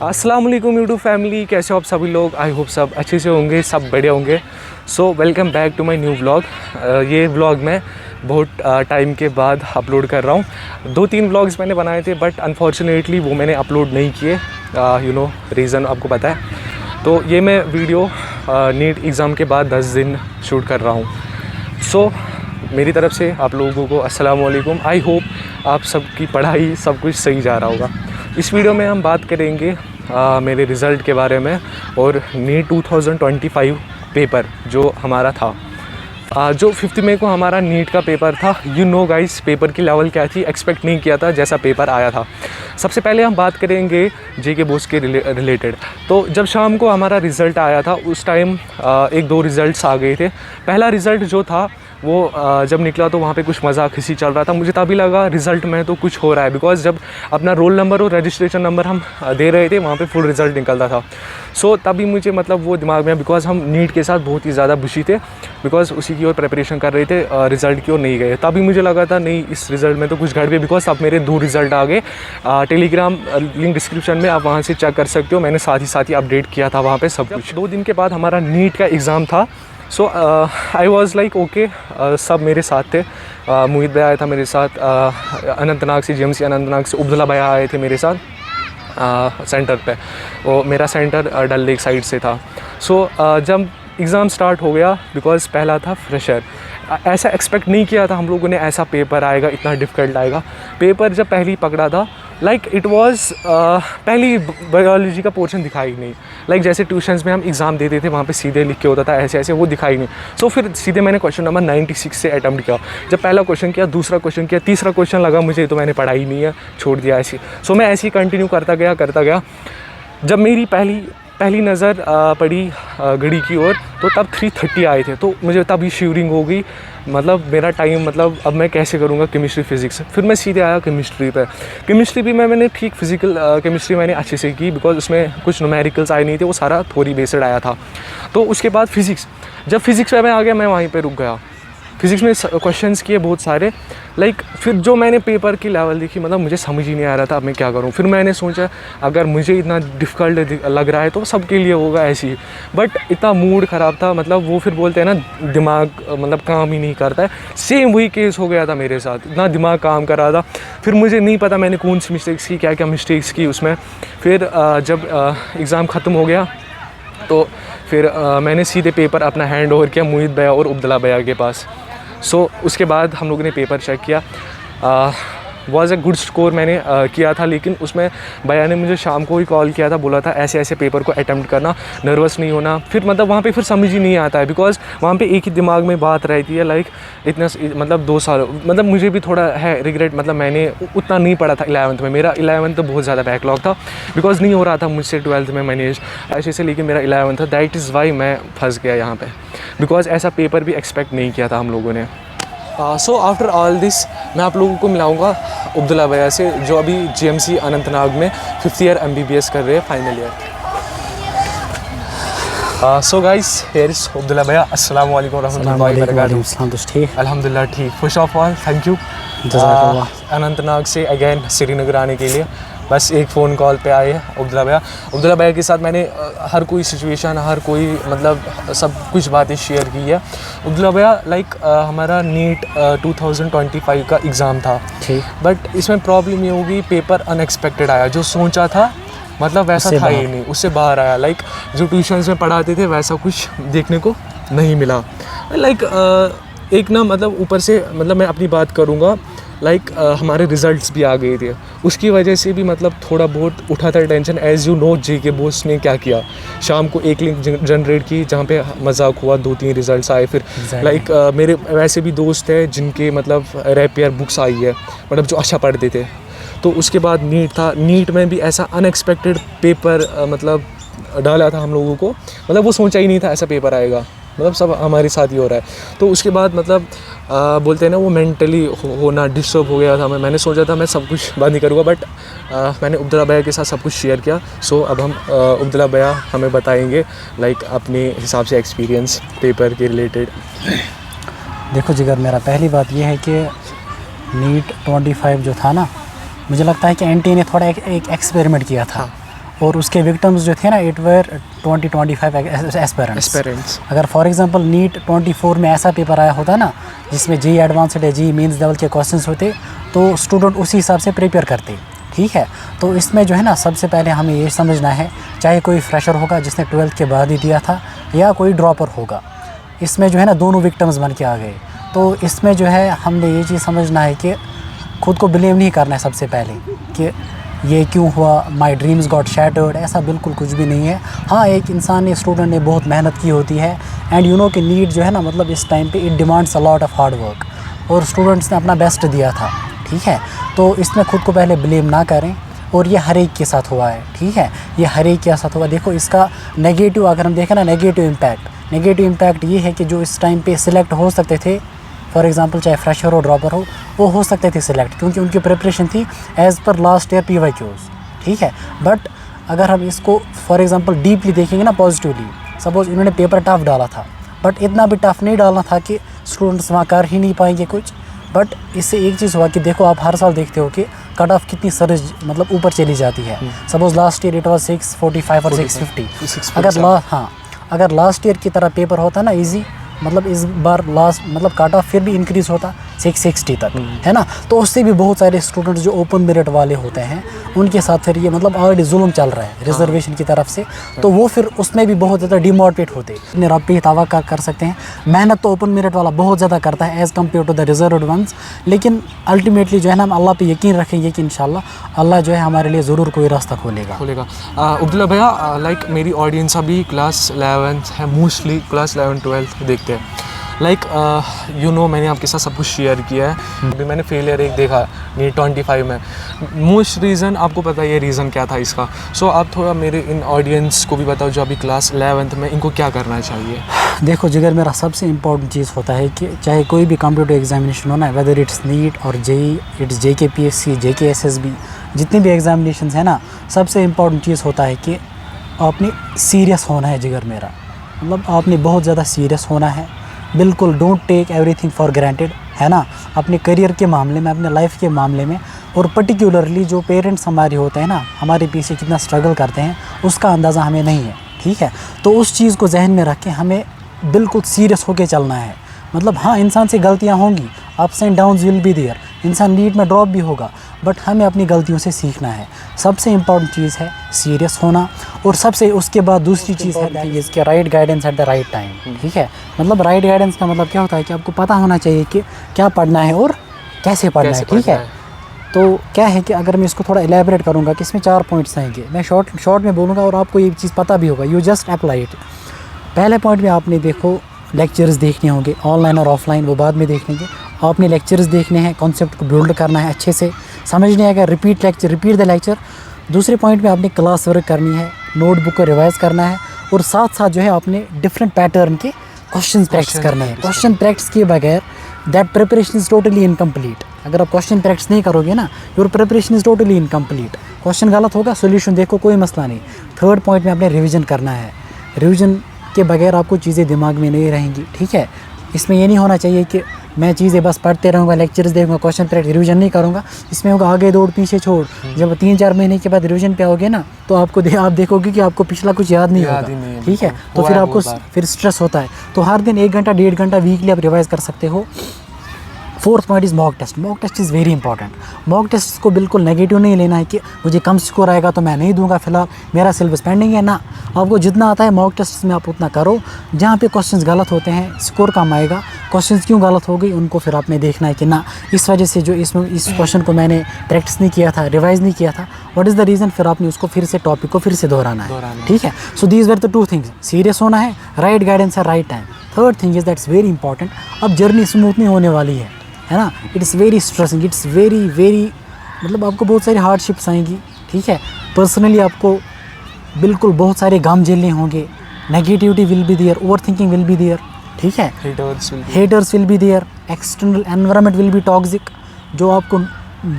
अस्सलाम वालेकुम YouTube family, कैसे हो आप सभी लोग। आई होप सब अच्छे से होंगे, सब बढ़िया होंगे। So welcome back to my new vlog. ये व्लॉग मैं बहुत टाइम के बाद अपलोड कर रहा हूँ। 2-3 व्लॉग्स मैंने बनाए थे बट अनफॉर्चुनेटली वो मैंने अपलोड नहीं किए। रीज़न आपको पता है। तो ये मैं वीडियो नीट एग्ज़ाम के बाद 10 दिन शूट कर रहा हूँ। सो मेरी तरफ से आप लोगों को अस्सलाम वालेकुम। आई होप आप सबकी पढ़ाई सब कुछ सही जा रहा होगा। इस वीडियो में हम बात करेंगे मेरे रिज़ल्ट के बारे में और नीट 2025 पेपर जो हमारा था। जो 5 मई को हमारा नीट का पेपर था। गाइस, पेपर की लेवल क्या थी, एक्सपेक्ट नहीं किया था जैसा पेपर आया था। सबसे पहले हम बात करेंगे जेके बोस के रिलेटेड। तो जब शाम को हमारा रिज़ल्ट आया था उस टाइम 1-2 रिज़ल्ट्स आ गए थे। पहला रिज़ल्ट जो था वो जब निकला तो वहाँ पे कुछ मजाक खिसी चल रहा था। मुझे तभी लगा रिज़ल्ट में तो कुछ हो रहा है, बिकॉज़ जब अपना रोल नंबर और रजिस्ट्रेशन नंबर हम दे रहे थे वहाँ पे फुल रिज़ल्ट निकलता था। सो तभी मुझे मतलब वो दिमाग में, बिकॉज़ हम नीट के साथ बहुत ही ज़्यादा खुशी थे, बिकॉज़ उसी की ओर प्रिपरेशन कर रहे थे, रिज़ल्ट की ओर नहीं गए। तभी मुझे लगा था नहीं, इस रिज़ल्ट में तो कुछ गड़बड़, बिकॉज़ अब मेरे 2 रिज़ल्ट आ गए। टेलीग्राम लिंक डिस्क्रिप्शन में, आप वहाँ से चेक कर सकते हो। मैंने साथ ही अपडेट किया था वहाँ पर सब कुछ। 2 दिन के बाद हमारा नीट का एग्ज़ाम था। सो आई वॉज़ लाइक ओके, सब मेरे साथ थे। मोहित भैया आया था मेरे साथ, अनंतनाग से, GMC अनंतनाग से अब्दुल्ला भैया आए थे मेरे साथ सेंटर पे। वो मेरा सेंटर डल लेक साइड से था। सो जब एग्ज़ाम स्टार्ट हो गया, बिकॉज़ पहला था फ्रेशर, ऐसा एक्सपेक्ट नहीं किया था हम लोगों ने ऐसा पेपर आएगा, इतना डिफ़िकल्ट आएगा। पेपर जब पहली पकड़ा था, लाइक इट वाज पहली बायोलॉजी का पोर्शन दिखाई नहीं। लाइक जैसे ट्यूशन्स में हम एग्ज़ाम देते थे वहाँ पे सीधे लिख के होता था ऐसे ऐसे, वो दिखाई नहीं। सो फिर सीधे मैंने क्वेश्चन नंबर 96 से अटैम्प्ट किया। जब पहला क्वेश्चन किया, दूसरा क्वेश्चन किया, तीसरा क्वेश्चन लगा मुझे तो मैंने पढ़ा ही नहीं है, छोड़ दिया ऐसे। सो मैं ऐसे ही कंटिन्यू करता गया। जब मेरी पहली नज़र पड़ी घड़ी की ओर तो तब 3:30 आए थे। तो मुझे तभी शिवरिंग हो गई, मतलब मेरा टाइम, मतलब अब मैं कैसे करूँगा केमिस्ट्री फिज़िक्स। फिर मैं सीधे आया केमिस्ट्री पे। केमिस्ट्री भी मैंने ठीक फिज़िकल केमिस्ट्री मैंने अच्छे से की, बिकॉज उसमें कुछ न्यूमेरिकल्स आए नहीं थे, वो सारा थ्योरी बेस्ड आया था। तो उसके बाद फिज़िक्स, जब फिज़िक्स पे मैं आ गया, मैं वहीं पे रुक गया। फिज़िक्स में क्वेश्चंस किए बहुत सारे। लाइक फिर जो मैंने पेपर की लेवल देखी, मतलब मुझे समझ ही नहीं आ रहा था अब मैं क्या करूं। फिर मैंने सोचा अगर मुझे इतना डिफ़िकल्ट लग रहा है तो सबके लिए होगा ऐसे ही। बट इतना मूड ख़राब था, मतलब वो फिर बोलते हैं ना दिमाग मतलब काम ही नहीं करता है, सेम वही केस हो गया था मेरे साथ। इतना दिमाग काम कर रहा था, फिर मुझे नहीं पता मैंने कौन सी मिस्टेक्स की, क्या क्या मिस्टेक्स की उसमें। फिर जब एग्ज़ाम ख़त्म हो गया तो फिर मैंने सीधे पेपर अपना हैंड ओवर किया मोहित भैया और अब्दुल्ला भैया के पास। सो उसके बाद हम लोगों ने पेपर चेक किया। वॉज़ ए गुड स्कोर मैंने किया था, लेकिन उसमें भैया ने मुझे शाम को ही कॉल किया था, बोला था ऐसे ऐसे पेपर को अटैम्प्ट करना, नर्वस नहीं होना। फिर मतलब वहाँ पे फिर समझ ही नहीं आता है, बिकॉज़ वहाँ पे एक ही दिमाग में बात रहती है। लाइक इतना मतलब 2 साल, मतलब मुझे भी थोड़ा है रिग्रेट, मतलब मैंने उतना नहीं पढ़ा था 11th में। मेरा 11th तो बहुत ज़्यादा बैकलॉग था, बिकॉज़ नहीं हो रहा था मुझसे 12th में मैनेज ऐसे से, लेकिन मेरा 11th था। दैट इज़ वाई मैं फंस गया यहाँ पर, बिकॉज़ ऐसा पेपर भी एक्सपेक्ट नहीं किया था हम लोगों ने। सो आफ्टर ऑल दिस मैं आप लोगों को मिलाऊंगा अब्दुल्ला भैया से, जो अभी GMC अनंतनाग में 5th ईयर MBBS कर रहे हैं, final year. So guys, here is Abdullah भैया। अस्सलाम वालेकुम रहमतुल्लाहि व बरकातहू। अल्हम्दुलिल्लाह ठीक। First of all thank you Anantnag से अगेन श्रीनगर आने के लिए। बस एक फ़ोन कॉल पे आए हैं अब्दुल्ला भैया। अब्दुल्ला भैया के साथ मैंने हर कोई सिचुएशन, हर कोई मतलब सब कुछ बातें शेयर की है। अब्दुल्ला भैया लाइक हमारा नीट 2025 का एग्ज़ाम था, बट इसमें प्रॉब्लम ये होगी, पेपर अनएक्सपेक्टेड आया। जो सोचा था मतलब वैसा था ही नहीं, उससे बाहर आया। लाइक जो ट्यूशन्स में पढ़ाते थे वैसा कुछ देखने को नहीं मिला। लाइक एक ना मतलब ऊपर से, मतलब मैं अपनी बात करूँगा, लाइक हमारे रिज़ल्ट्स भी आ गए थे, उसकी वजह से भी मतलब थोड़ा बहुत उठा था टेंशन। एज़ यू नो जेके बोस ने क्या किया, शाम को एक लिंक जनरेट की जहाँ पे मजाक हुआ, 2-3 रिज़ल्ट्स आए। फिर लाइक मेरे वैसे भी दोस्त हैं जिनके मतलब रैपियर बुक्स आई है, मतलब जो अच्छा पढ़ते थे। तो उसके बाद नीट था, नीट में भी ऐसा अनएक्सपेक्टेड पेपर मतलब डाला था हम लोगों को, मतलब वो सोचा ही नहीं था ऐसा पेपर आएगा, मतलब सब हमारे साथ ही हो रहा है। तो उसके बाद मतलब बोलते हैं ना वो मेंटली होना डिस्टर्ब हो गया था। मैंने सोचा था मैं सब कुछ बंद नहीं करूँगा, बट मैंने अब्दुल्ला भैया के साथ सब कुछ शेयर किया। सो अब हम अब्दुल्ला भैया हमें बताएंगे लाइक अपने हिसाब से एक्सपीरियंस पेपर के रिलेटेड। देखो जिगर, मेरा पहली बात यह है कि नीट 25 जो था ना, मुझे लगता है कि NTA ने थोड़ा एक एक्सपेरिमेंट किया था। और उसके विक्टिम्स जो थे ना इट वेर 20-25 एस्पेरेंट्स। अगर फॉर एग्जांपल नीट 24 में ऐसा पेपर आया होता ना जिसमें जी एडवांस्ड या जी मेंस लेवल के क्वेश्चंस होते तो स्टूडेंट उसी हिसाब से प्रिपेयर करते, ठीक है। तो इसमें जो है ना सबसे पहले हमें ये समझना है, चाहे कोई फ्रेशर होगा जिसने 12th के बाद ही दिया था या कोई ड्रॉपर होगा, इसमें जो है ना दोनों विक्टिम्स बन के आ गए। तो इसमें जो है हमने ये चीज़ समझना है कि खुद को ब्लेम नहीं करना है सबसे पहले कि ये क्यों हुआ, माई ड्रीम्स गॉट शैटर्ड, ऐसा बिल्कुल कुछ भी नहीं है। हाँ, एक इंसान ने, स्टूडेंट ने बहुत मेहनत की होती है एंड यू नो कि नीट जो है ना मतलब इस टाइम पे it demands a lot of hard work और स्टूडेंट्स ने अपना बेस्ट दिया था, ठीक है। तो इसमें खुद को पहले ब्लेम ना करें और ये हर एक के साथ हुआ है, ठीक है, ये हर एक के साथ हुआ। देखो इसका नेगेटिव अगर हम देखें ना, नेगेटिव इम्पैक्ट ये है कि जो इस टाइम पे सिलेक्ट हो सकते थे, फॉर एग्जांपल चाहे फ्रेशर हो ड्रॉपर हो, वो हो सकते थे सिलेक्ट क्योंकि उनकी प्रिपरेशन थी as per last year PYQs, ठीक है। बट अगर हम इसको फॉर एग्जांपल डीपली देखेंगे ना पॉजिटिवली, सपोज इन्होंने पेपर टफ डाला था बट इतना भी टफ नहीं डालना था कि स्टूडेंट्स वहाँ कर ही नहीं पाएंगे कुछ। बट इससे एक चीज़ हुआ कि देखो आप हर साल देखते हो कि कट ऑफ कितनी सर्ज मतलब ऊपर चली जाती है। Suppose last year it was 645 और 650। अगर लास्ट ईयर की तरह पेपर होता ना इजी, मतलब इस बार लास्ट मतलब कट ऑफ फिर भी इंक्रीज़ होता 660 तक, है ना। तो उससे भी बहुत सारे स्टूडेंट्स जो ओपन मेरिट वाले होते हैं उनके साथ फिर ये मतलब ऑलरेडी जुल्म चल रहा है रिजर्वेशन की तरफ से, तो वो फिर उसमें भी बहुत ज़्यादा डिमोटिवेट होते हैं। अपने रब पे तवक्कुल कर सकते हैं। मेहनत तो ओपन मेरिट वाला बहुत ज़्यादा करता है as compare to the reserved ones, लेकिन अल्टीमेटली जो है ना हम अल्लाह पे यकीन रखेंगे कि इंशाल्लाह अल्लाह जो है हमारे लिए ज़रूर कोई रास्ता खोलेगा। अब्दुल्ला भैया, लाइक मेरी ऑडियंस अभी क्लास 11th है, मोस्टली क्लास 11-12 देखते हैं। लाइक यू नो मैंने आपके साथ सब कुछ शेयर किया है। अभी मैंने फेलियर एक देखा नीट 25 में। मोस्ट रीज़न आपको पता है ये रीज़न क्या था इसका। सो आप थोड़ा मेरे इन ऑडियंस को भी बताओ जो अभी क्लास 11th में, इनको क्या करना चाहिए। देखो जिगर, मेरा सबसे इम्पोर्टेंट चीज़ होता है कि चाहे कोई भी कॉम्पिटिटिव एग्जामिनेशन हो ना, वेदर इट्स नीट और जेई, इट्स JKPSC, JKSSB, जितने भी एग्जामिनेशन है ना, सबसे इम्पोर्टेंट चीज़ होता है कि आपने सीरियस होना है जिगर मेरा, मतलब आपने बहुत ज़्यादा सीरियस होना है। बिल्कुल don't take everything for granted, है ना। अपने करियर के मामले में, अपने लाइफ के मामले में, और पर्टिकुलरली जो पेरेंट्स हमारे होते हैं ना, हमारे पीछे कितना स्ट्रगल करते हैं उसका अंदाज़ा हमें नहीं है, ठीक है। तो उस चीज़ को जहन में रख के हमें बिल्कुल सीरियस होकर चलना है। मतलब हाँ, इंसान से गलतियाँ होंगी, ups and downs will be there, इंसान नीट में ड्रॉप भी होगा, बट हमें अपनी गलतियों से सीखना है। सबसे इम्पॉर्टेंट चीज़ है सीरियस होना, और सबसे उसके बाद दूसरी चीज़ है इसके right guidance at the right time, ठीक है। मतलब राइट गाइडेंस का मतलब क्या होता है कि आपको पता होना चाहिए कि क्या पढ़ना है और कैसे पढ़ना है, ठीक है। तो क्या है कि अगर मैं इसको थोड़ा एलैबोरेट करूँगा कि इसमें 4 पॉइंट्स आएंगे, मैं शॉर्ट में बोलूँगा और आपको ये चीज़ पता भी होगा, यू जस्ट अप्लाई इट। पहले पॉइंट में आपने देखो लेक्चर्स देखने होंगे, ऑनलाइन और ऑफलाइन, वो बाद में देख लेंगे। आपने लेक्चर्स देखने हैं, कॉन्सेप्ट को बिल्ड करना है, अच्छे से समझने है, रिपीट द लेक्चर। दूसरे पॉइंट में आपने क्लास वर्क करनी है, नोटबुक को रिवाइज करना है, और साथ साथ जो है आपने डिफरेंट पैटर्न के क्वेश्चन प्रैक्टिस करने हैं। क्वेश्चन प्रैक्टिस किए बगैर that preparation is totally incomplete. अगर आप क्वेश्चन प्रैक्टिस नहीं करोगे ना, your preparation is totally incomplete. Question गलत होगा, सोल्यूशन देखो, कोई मसला नहीं। थर्ड पॉइंट में आपने रिविज़न करना है, रिविज़न के बगैर आपको चीज़ें दिमाग में नहीं रहेंगी, ठीक है। इसमें ये नहीं होना चाहिए कि मैं चीज़ें बस पढ़ते रहूँगा, लेक्चर्स देखूँगा, क्वेश्चन प्रैक्टिस रिवीजन नहीं करूँगा। इसमें होगा आगे दौड़ पीछे छोड़। जब 3-4 महीने के बाद रिवीजन पे आओगे ना, तो आपको आप देखोगे कि आपको पिछला कुछ याद नहीं होगा, ठीक है। तो फिर आपको फिर स्ट्रेस होता है। तो हर दिन 1 घंटा 1.5 घंटा वीकली आप रिवाइज कर सकते हो। Fourth point is mock test. Mock test is very important. Mock test को बिल्कुल नेगेटिव नहीं लेना है कि मुझे कम स्कोर आएगा तो मैं नहीं दूंगा, फिलहाल मेरा सिलेबस पेंडिंग है ना। आपको जितना आता है मॉक टेस्ट में आप उतना करो। जहाँ पे क्वेश्चंस गलत होते हैं, स्कोर कम आएगा, क्वेश्चंस क्यों गलत हो गई उनको फिर आपने देखना है कि ना इस वजह से जो इस क्वेश्चन को मैंने प्रैक्टिस नहीं किया था, रिवाइज़ नहीं किया था, व्हाट इज़ द रीज़न। फिर आपने उसको फिर से टॉपिक को फिर से दोहराना है, ठीक है। So these were the 2 things, serious होना है, राइट गाइडेंस है, right time. Third thing is that's very important, अब जर्नी स्मूथ नहीं होने वाली है ना। It's very stressing, it's very मतलब आपको बहुत सारी हार्डशिप्स आएंगी, ठीक है। पर्सनली आपको बिल्कुल बहुत सारे गम झेलने होंगे, negativity will be there, overthinking will be there, ठीक है। Haters will be there, external environment will be toxic. जो आपको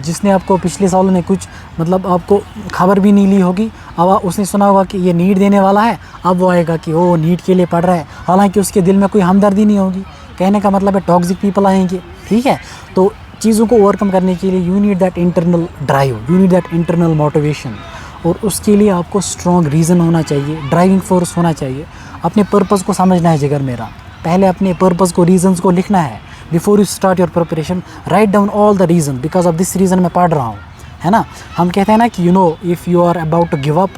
जिसने आपको पिछले सालों में कुछ मतलब आपको खबर भी नहीं ली होगी, अब उसने सुना होगा कि ये नीट देने वाला है, अब वो आएगा कि ओ नीट के लिए पढ़ रहा है, हालांकि उसके दिल में कोई हमदर्दी नहीं होगी। कहने का मतलब है टॉक्सिक पीपल आएंगे, ठीक है। तो चीज़ों को ओवरकम करने के लिए you need that internal drive, you need that internal motivation. और उसके लिए आपको स्ट्रॉन्ग रीज़न होना चाहिए, ड्राइविंग फोर्स होना चाहिए। अपने पर्पज़ को समझना है जिगर मेरा, पहले अपने पर्पज़ को, रीज़न्स को लिखना है। Before you start your preparation write down all the reason, because of this reason मैं पढ़ रहा हूँ, है ना। हम कहते हैं ना कि if you are about to give up,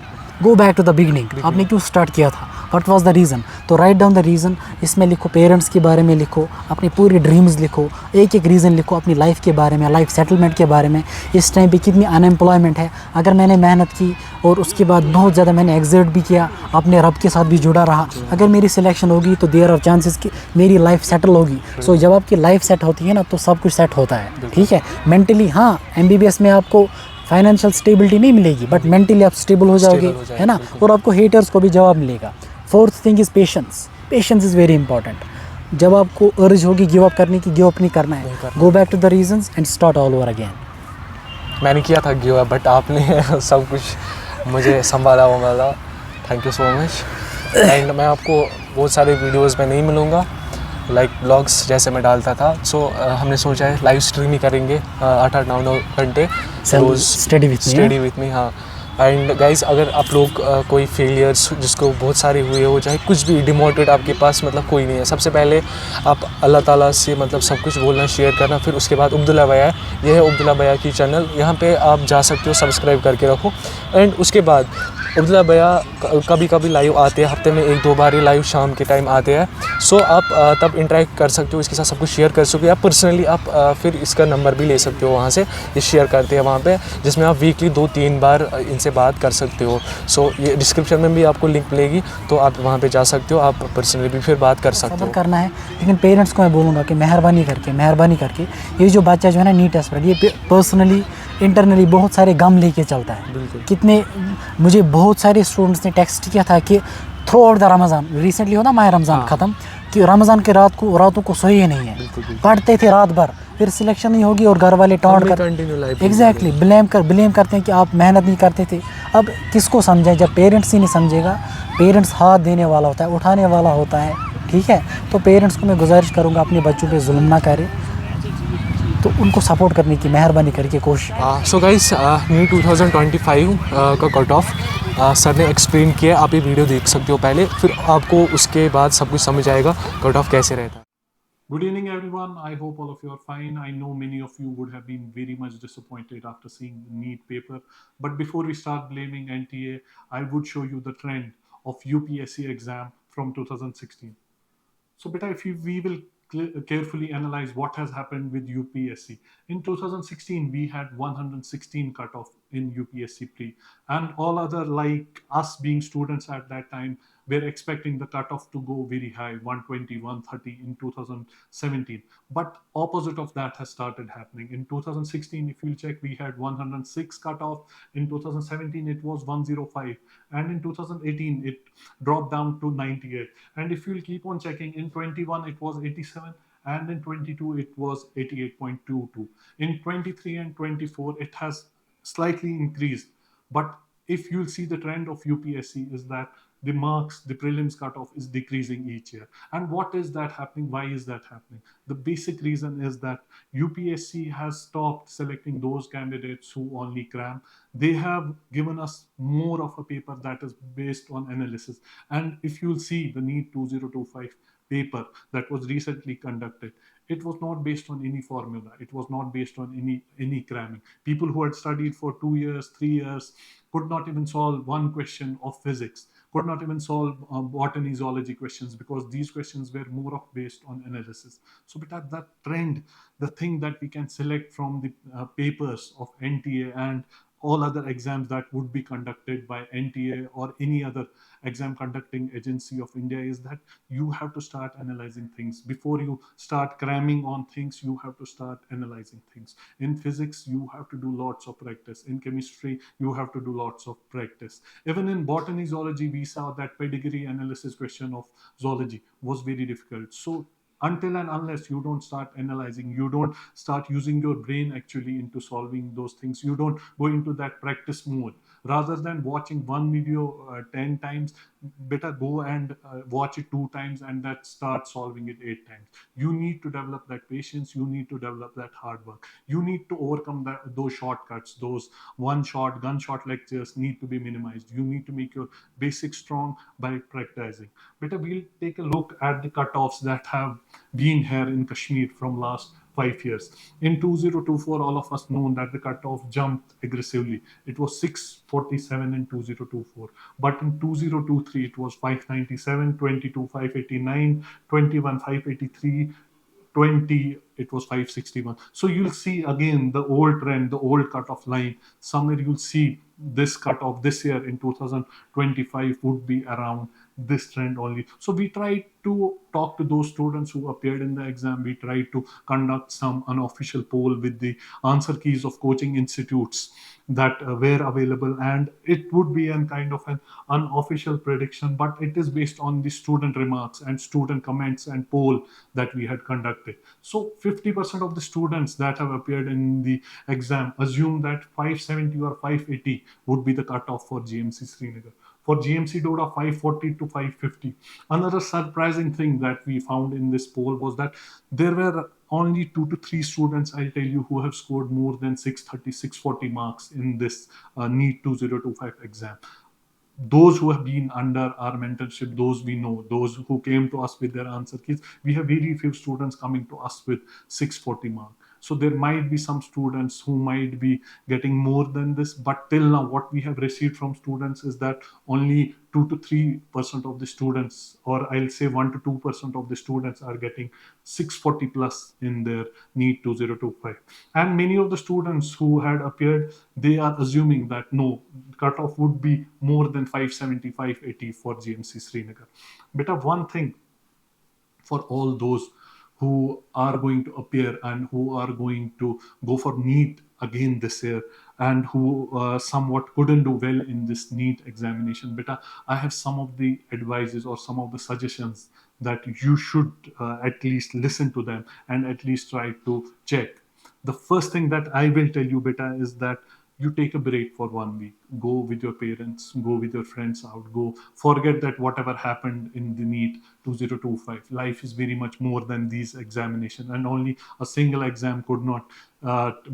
go back to the beginning. आपने क्यों स्टार्ट किया था, व्हाट वाज द रीज़न। तो राइट डाउन द रीज़न, इसमें लिखो, पेरेंट्स के बारे में लिखो, अपनी पूरी ड्रीम्स लिखो, एक एक रीज़न लिखो अपनी लाइफ के बारे में, लाइफ सेटलमेंट के बारे में। इस टाइम पे कितनी अनएम्प्लॉयमेंट है, अगर मैंने मेहनत की और उसके बाद बहुत ज़्यादा मैंने एग्जर्ट भी किया, अपने रब के साथ भी जुड़ा रहा, अगर मेरी सिलेक्शन होगी तो देयर आर चांसेस कि मेरी लाइफ सेटल होगी। सो जब आपकी लाइफ सेट होती है ना तो सब कुछ सेट होता है, ठीक है। मेंटली हाँ, MBBS में आपको फाइनेंशियल स्टेबिलिटी नहीं मिलेगी, बट मेंटली आप स्टेबल हो जाओगे, है ना। और आपको हेटर्स को भी जवाब मिलेगा। Fourth thing is patience. Patience is very important. जब आपको अर्ज होगी गिव अप करने की, गिव अप नहीं करना है, go back to the reasons and start all over again. मैंने किया था गिव अप, बट आपने सब कुछ मुझे संभाला वाला, thank you so much. And मैं आपको बहुत सारे वीडियोस में नहीं मिलूँगा, लाइक ब्लॉग्स जैसे मैं डालता था। सो हमने सोचा है लाइव स्ट्रीम ही करेंगे 8-8 9-9 घंटे रोज़, स्टडी विथ मी। हाँ, एंड गाइस, अगर आप लोग कोई फेलियर्स जिसको बहुत सारे हुए हो, चाहे कुछ भी डिमोटिवेट आपके पास मतलब कोई नहीं है, सबसे पहले आप अल्लाह ताला से मतलब सब कुछ बोलना, शेयर करना। फिर उसके बाद अब्दुल्ला भैया, ये है अब्दुल्ला भैया की चैनल, यहाँ पे आप जा सकते हो, सब्सक्राइब करके रखो। एंड उसके बाद अब्दुल्ला भैया कभी कभी लाइव आते हैं, हफ्ते में 1-2 बार ही लाइव शाम के टाइम आते हैं। सो आप तब इंटरेक्ट कर सकते हो, इसके साथ सब कुछ शेयर कर सकते हो, या पर्सनली आप फिर इसका नंबर भी ले सकते हो वहाँ से, ये शेयर करते हैं वहाँ पे, जिसमें आप वीकली 2-3 बार इनसे बात कर सकते हो। सो ये डिस्क्रिप्शन में भी आपको लिंक मिलेगी, तो आप वहाँ पे जा सकते हो, आप पर्सनली भी फिर बात कर सकते हो। करना है, लेकिन पेरेंट्स को मैं बोलूँगा कि मेहरबानी करके ये जो बच्चा जो है ना नीट एस्पिरेंट, ये पर्सनली इंटरनली बहुत सारे गम लेके चलता है। बिल्कुल। कितने मुझे बहुत सारे स्टूडेंट्स ने टेक्स्ट किया था कि through out the Ramzan, recently होता माह रमज़ान ख़त्म, कि रमज़ान के रातों को सोए ही नहीं है, पढ़ते थे रात भर, फिर सिलेक्शन नहीं होगी और घर वाले टॉन्ट कर, एग्जैक्टली ब्लेम करते हैं कि आप मेहनत नहीं करते थे। अब किसको समझाएं जब पेरेंट्स ही नहीं समझेगा। पेरेंट्स हाथ देने वाला होता है, उठाने वाला होता है, ठीक है। तो पेरेंट्स को मैं गुजारिश करूँगा अपने बच्चों पे जुल्म ना करें, तो उनको सपोर्ट करने की मेहरबानी करके कोशिश। सो गाइस, नीट 2025 का कट ऑफ सर ने एक्सप्लेन किया, आप ये वीडियो देख सकते हो पहले, फिर आपको उसके बाद सब कुछ समझ आएगा कट ऑफ कैसे रहता है। Good evening, everyone. I hope all of you are fine. I know many of you would have been very much disappointed after seeing the NEET paper. But before we start blaming NTA, I would show you the trend of UPSC exam from 2016. So, beta, if we will carefully analyze what has happened with UPSC. In 2016, we had 116 cutoff in UPSC pre, and all other like us being students at that time were expecting the cutoff to go very high, 120, 130 in 2017. But opposite of that has started happening. In 2016, if you check, we had 106 cutoff. In 2017, it was 105, and in 2018, it dropped down to 98. And if you'll keep on checking, in 21 it was 87, and in 22 it was 88.22. In 23 and 24 it has slightly increased. But if you'll see, the trend of UPSC is that the marks, the prelims cutoff is decreasing each year. And what is that happening? Why is that happening? The basic reason is that UPSC has stopped selecting those candidates who only cram. They have given us more of a paper that is based on analysis. And if you'll see the NEET 2025 paper that was recently conducted, it was not based on any formula, it was not based on any cramming. People who had studied for 2 years, 3 years could not even solve one question of physics, could not even solve botany, zoology questions, because these questions were more of based on analysis. So but at that trend, the thing that we can select from the papers of NTA and all other exams that would be conducted by NTA or any other exam conducting agency of India, is that you have to start analyzing things. Before you start cramming on things, you have to start analyzing things. In physics, you have to do lots of practice. In chemistry, you have to do lots of practice. Even in botany, zoology, we saw that pedigree analysis question of zoology was very difficult. So until and unless you don't start analyzing, you don't start using your brain actually into solving those things, you don't go into that practice mode, rather than watching one video 10 times, better go and watch it 2 times and that start solving it 8 times. You need to develop that patience, you need to develop that hard work, you need to overcome those shortcuts, those one shot gunshot lectures need to be minimized. You need to make your basics strong by practicing. Better we'll take a look at the cutoffs that have been here in Kashmir from last 5 years. In 2024, all of us know that the cutoff jumped aggressively. It was 647 in 2024, but in 2023 it was 597, 22 589, 21 583, 20 it was 561. So you'll see again the old trend, the old cutoff line. Somewhere you'll see this cutoff this year in 2025 would be around this trend only. So we tried to talk to those students who appeared in the exam. We tried to conduct some unofficial poll with the answer keys of coaching institutes that were available, and it would be a kind of an unofficial prediction, but it is based on the student remarks and student comments and poll that we had conducted. So 50% of the students that have appeared in the exam assume that 570 or 580 would be the cutoff for GMC Srinagar. For GMC Doda, 540 to 550. Another surprising thing that we found in this poll was that there were only 2 to 3 students, I'll tell you, who have scored more than 630, 640 marks in this NEET 2025 exam. Those who have been under our mentorship, those we know, those who came to us with their answer keys, we have very few students coming to us with 640 mark. So there might be some students who might be getting more than this, but till now what we have received from students is that only 2 to 3% of the students, or I'll say 1 to 2% of the students are getting 640 plus in their NEET 2025. And many of the students who had appeared, they are assuming that no, cutoff would be more than 570, 580 for GMC Srinagar. But one thing for all those who are going to appear and who are going to go for NEET again this year, and who somewhat couldn't do well in this NEET examination. But I have some of the advices or some of the suggestions that you should at least listen to them and at least try to check. The first thing that I will tell you, beta, is that you take a break for 1 week. Go with your parents, go with your friends out, go forget that whatever happened in the NEET 2025. Life is very much more than these examinations, and only a single exam could not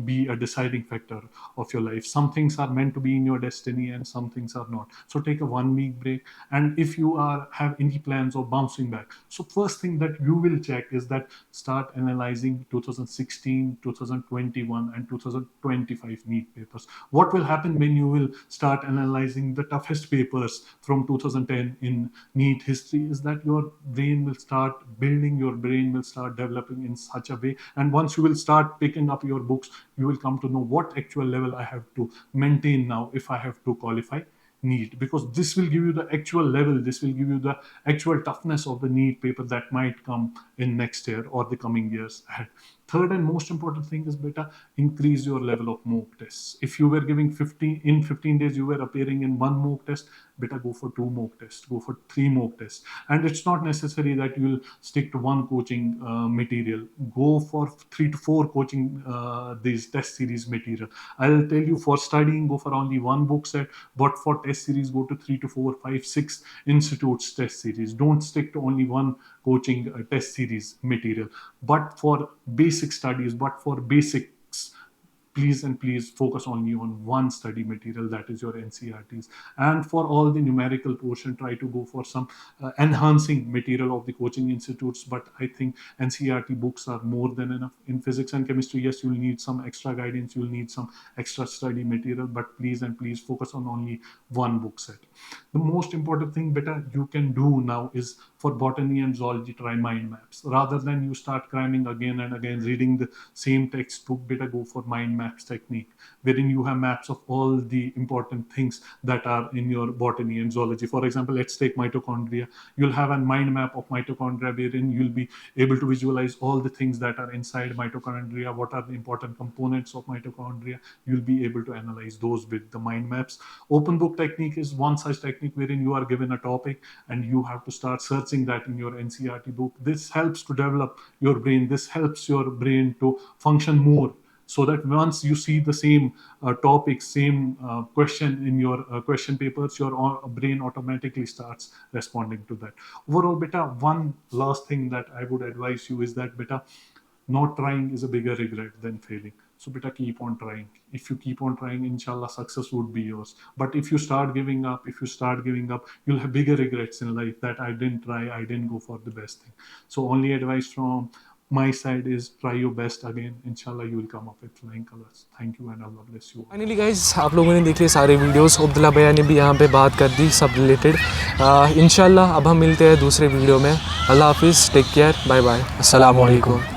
be a deciding factor of your life. Some things are meant to be in your destiny and some things are not. So take a 1 week break. And if you are have any plans of bouncing back, so first thing that you will check is that start analyzing 2016, 2021 and 2025 NEET papers. What will happen when you will start analyzing the toughest papers from 2010 in NEET history is that your brain will start building, your brain will start developing in such a way. And once you will start picking up your books, you will come to know what actual level I have to maintain now if I have to qualify NEET, because this will give you the actual level, this will give you the actual toughness of the NEET paper that might come in next year or the coming years ahead. Third and most important thing is beta, increase your level of mock tests. If you were giving 15 days, you were appearing in one mock test, beta go for 2 mock tests, go for 3 mock tests. And it's not necessary that you will stick to one coaching material. Go for 3 to 4 coaching these test series material. I'll tell you, for studying, go for only one book set, but for test series, go to 3 to 4, 5, 6 institutes test series. Don't stick to only one coaching test series material. But for basic studies, but for basics, please and please focus only on one study material, that is your NCRTs. And for all the numerical portion, try to go for some enhancing material of the coaching institutes. But I think NCRT books are more than enough. In physics and chemistry, yes, you'll need some extra guidance, you'll need some extra study material, but please and please focus on only one book set. The most important thing better you can do now is, for botany and zoology, try mind maps. Rather than you start cramming again and again, reading the same textbook, better go for mind maps technique, wherein you have maps of all the important things that are in your botany and zoology. For example, let's take mitochondria. You'll have a mind map of mitochondria, wherein you'll be able to visualize all the things that are inside mitochondria, what are the important components of mitochondria. You'll be able to analyze those with the mind maps. Open book technique is one such technique wherein you are given a topic and you have to start searching that in your NCRT book. This helps to develop your brain. This helps your brain to function more. so that once you see the same topic, same question in your question papers, your brain automatically starts responding to that. Overall, beta, one last thing that I would advise you is that, beta, not trying is a bigger regret than failing. So beta, keep on trying. If you keep on trying, inshallah, success would be yours. But if you start giving up, you'll have bigger regrets in life that I didn't try, I didn't go for the best thing. So only advice from my side is try your best again. Inshallah, you will come up with flying colors. Thank you and Allah bless you. Finally guys, आप लोगों ने देख लिए सारे videos. Abdullah भैया ने भी यहाँ पे बात कर दी सब रिलेटेड। इंशाल्लाह अब हम मिलते हैं दूसरे वीडियो में। अल्लाह हाफिज़, टेक केयर, बाय बाय, अस्सलाम वालेकुम।